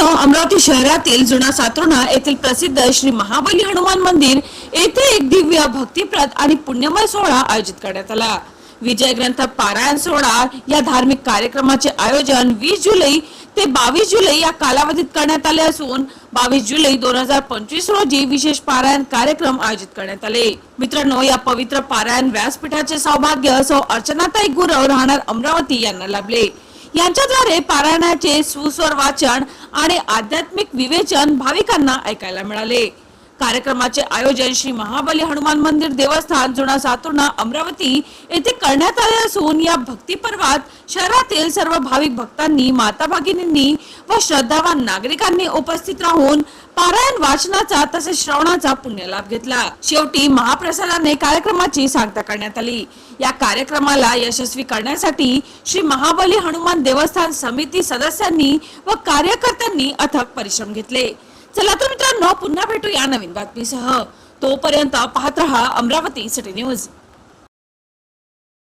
मित्रांनो, अमरावती शहरातील जुना सातुर्णा येथील प्रसिद्ध श्री महाबली हनुमान मंदिर येथे एक दिव्य भक्तिप्रद आणि पुण्यमय सोहळा आयोजित करण्यात आला। विजय ग्रंथ पारायण सोहळा या धार्मिक कार्यक्रमाचे आयोजन 20 जुलै ते 22 जुलै या कालावधीत करण्यात आले असून 22 जुलै 2025 रोजी विशेष पारायण कार्यक्रम आयोजित करण्यात आले। मित्रांनो, या पवित्र पारायण व्यासपीठाचे सौभाग्य सौ अर्चनाताई गुरव राहणार अमरावती यांना लाभले। यांच्याद्वारे पारायणाचे सुस्वर वाचन आणि आध्यात्मिक विवेचन भाविकांना ऐकायला मिळाले। कार्यक्रमाचे आयोजन श्री महाबली हनुमान मंदिर देवस्थान जुना सातुर्णा अमरावती येथे करण्यात आले असून या भक्ती पर्वात शहरातील सर्व भाविक भक्तांनी, माता भगिनींनी व श्रद्धावान नागरिकांनी उपस्थित राहून पारायण वाचनाचा तसेच श्रवणाचा पुण्य लाभ घेतला। शेवटी महाप्रसादाने कार्यक्रमाची सांगता करण्यात आली। या कार्यक्रमाला यशस्वी करण्यासाठी श्री महाबली हनुमान देवस्थान समिती सदस्यांनी व कार्यकर्त्यांनी अथक परिश्रम घेतले। चला तर मित्रांनो, पुन्हा भेटू या नवीन बातमीसह। तोपर्यंत पाहत रहा अमरावती सिटी न्यूज।